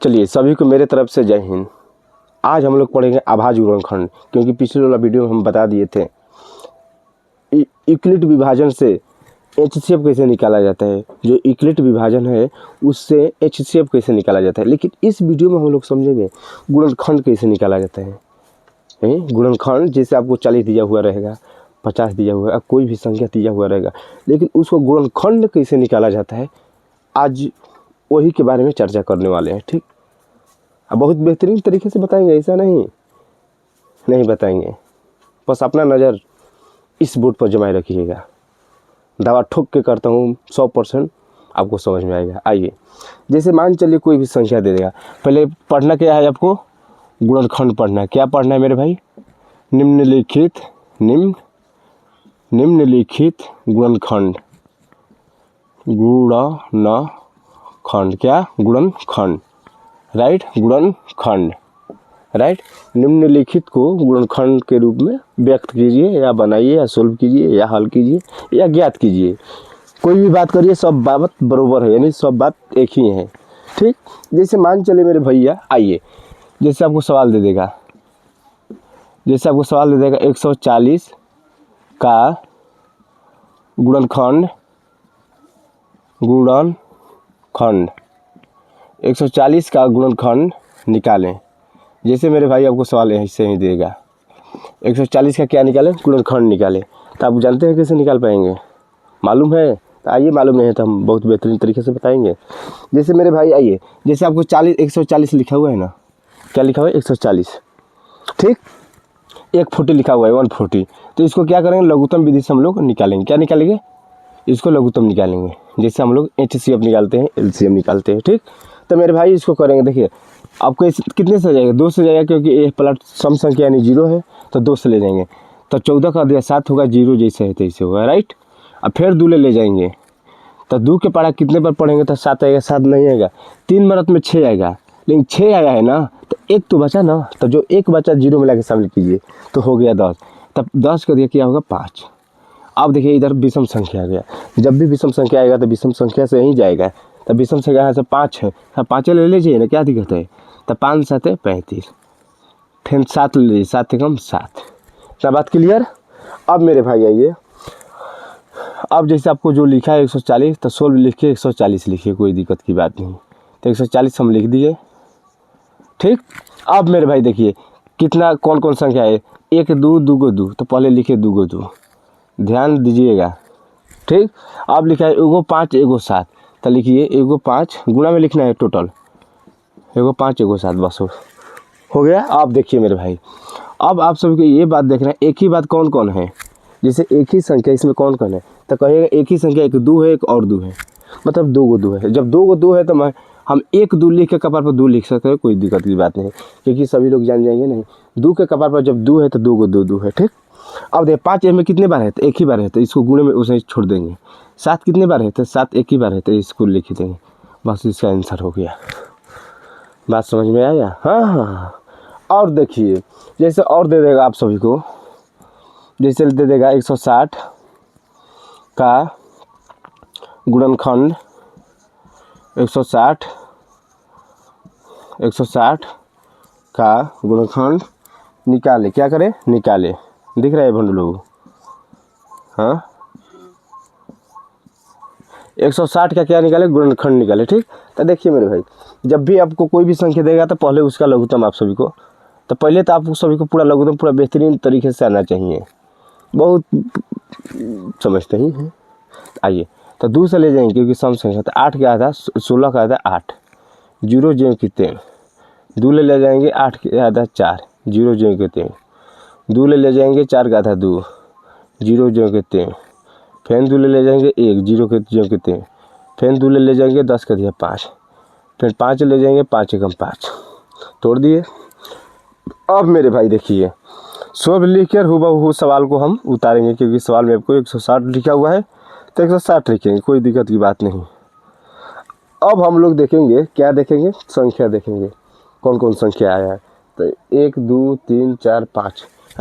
चलिए सभी को मेरे तरफ से जय हिंद। आज हम लोग पढ़ेंगे अभाज्य गुणनखंड, क्योंकि पिछले वाला वीडियो में हम बता दिए थे यूक्लिड विभाजन से एचसीएफ कैसे निकाला जाता है। जो यूक्लिड विभाजन है उससे एचसीएफ कैसे निकाला जाता है, लेकिन इस वीडियो में हम लोग समझेंगे गुणनखंड कैसे निकाला जाता है। गुणनखंड जैसे आपको 40 दिया हुआ रहेगा, 50 दिया हुआ है, कोई भी संख्या दिया हुआ रहेगा, लेकिन उसको गुणनखंड कैसे निकाला जाता है आज वही के बारे में चर्चा करने वाले हैं। ठीक, अब बहुत बेहतरीन तरीके से बताएंगे, ऐसा नहीं बताएंगे। बस अपना नज़र इस बोर्ड पर जमाए रखिएगा। दावा ठोक के करता हूँ 100% आपको समझ में आएगा। आइए, जैसे मान चलिए कोई भी संख्या दे देगा, पहले पढ़ना क्या है आपको, गुणनखंड पढ़ना है। क्या पढ़ना है मेरे भाई, निम्नलिखित गुणनखंड, क्या गुणनखंड, राइट, गुणनखंड, राइट। निम्नलिखित को गुणनखंड के रूप में व्यक्त कीजिए, या बनाइए, या सोल्व कीजिए, या हल कीजिए, या ज्ञात कीजिए। कोई भी बात करिए, सब बात बरोबर है, यानी सब बात एक ही है। ठीक, जैसे मान चले मेरे भैया, आइए जैसे आपको सवाल दे देगा 140 का गुणनखंड 140 का गुणनखंड निकालें। जैसे मेरे भाई आपको सवाल ऐसे ही देगा 140 का क्या निकालें, गुणनखंड निकालें। तो आप जानते हैं कैसे निकाल पाएंगे, मालूम है? तो आइए, मालूम नहीं है तो हम बहुत बेहतरीन तरीके से बताएंगे। जैसे मेरे भाई आइए, जैसे आपको 140 लिखा हुआ है ना, क्या लिखा हुआ है 140, ठीक, 140 लिखा हुआ है 140। तो इसको क्या करेंगे, लघुत्तम विधि से हम लोग निकालेंगे। क्या निकालेंगे, इसको लघुत्तम निकालेंगे। जैसे हम लोग एचसीएफ निकालते हैं, एलसीएम निकालते हैं। ठीक, तो मेरे भाई इसको करेंगे। देखिए आपको कितने से जाएगा, 2 से जाएगा, क्योंकि ये प्लट सम संख्या यानी 0 है, तो 2 से ले जाएंगे। तो 14 का दिया 7 होगा, 0 जैसे है तैसे होगा, राइट। अब फिर 2 ले जाएंगे, तो 2 के पढ़ा कितने पर पढ़ेंगे, तो 7 आएगा, 7 नहीं आएगा, 3 मरत में 6 आएगा, लेकिन 6 आया है ना, तो 1 तो बचा ना, तो जो 1 बचा 0 मिला के शामिल कीजिए, तो हो गया 10। तब 10 का दिया क्या होगा 5। अब देखिए इधर विषम संख्या आ गया। जब भी विषम संख्या आएगा तो विषम संख्या से ही जाएगा। तो विषम संख्या यहाँ से 5 है, हाँ 5 ले लीजिए ना, क्या दिक्कत है। तो 5 7 35, फिर 7 ले लीजिए, 7 से कम 7। क्या बात क्लियर। अब मेरे भाई आइए, अब जैसे आपको जो लिखा है 140, तो 16 लिखिए, 140 लिखिए, कोई दिक्कत की बात नहीं। तो 140 हम लिख दिए, ठीक। अब मेरे भाई देखिए कितना कौन कौन संख्या है, 1 2 2 को 2, तो पहले लिखे 2 को 2, ध्यान दीजिएगा, ठीक। अब लिखा है 1 5 1 7, तो लिखिए 1 5, गुणा में लिखना है टोटल, 1 5 1 7, बस हो गया। अब देखिए मेरे भाई, अब आप सभी को ये बात देखना है, एक ही बात कौन कौन है, जैसे एक ही संख्या इसमें कौन कौन है, तो कहिएगा एक ही संख्या, 1 2 है, एक और 2 है, मतलब 2 को 2 है। जब 2 को 2 है तो हम 1 2 लिख के कपार पर 2 लिख सकते हैं, कोई दिक्कत की बात नहीं, क्योंकि सभी लोग जान जाएंगे नहीं, 2 के कपार पर जब 2 है तो 2 को 2 2 है, ठीक। अब देखिए 5 में कितने बार है, तो 1 ही बार है, तो इसको गुणे में उसे छोड़ देंगे। 7 कितने बार है, तो 7 1 ही बार है, तो इसको लिख देंगे, बस इसका आंसर हो गया। बात समझ में आया, हाँ। और देखिए जैसे और दे देगा आप सभी को, जैसे दे देगा 160 का गुणनखंड 160 का गुणनखंड निकाले। क्या करें, निकाले, दिख रहा है भंडू लोग, हाँ 160 का क्या निकाले, गुणनखंड निकाले, ठीक। तो देखिए मेरे भाई, जब भी आपको कोई भी संख्या देगा तो पहले उसका लघुत्तम आप सभी को, तो पहले तो आप सभी को पूरा लघुत्तम पूरा बेहतरीन तरीके से आना चाहिए, बहुत समझते ही हैं। आइए, तो 2 से ले जाएंगे, क्योंकि सम संख्या, तो 8 का आधा 16 का आधा 8, 0 जो कितने, 2 ले जाएंगे, 8 के आधा 4, 0 जो कितने, 2 ले जाएंगे, 4 का आधा 2, 0 जो कितने, फिर 2 ले जाएंगे 1, 0 के जो कितने, फिर 2 ले जाएंगे 10 का दिया 5, फिर 5 ले जाएंगे, 5 एकम 5, तोड़ दिए। अब मेरे भाई देखिए, सब लिखकर हूबहू सवाल को हम उतारेंगे, क्योंकि सवाल में आपको 160 लिखा हुआ है, तो 160 लिखेंगे, कोई दिक्कत की बात नहीं। अब हम लोग देखेंगे, क्या देखेंगे, संख्या देखेंगे, कौन कौन संख्या आया है। तो 1 2 3 4 5,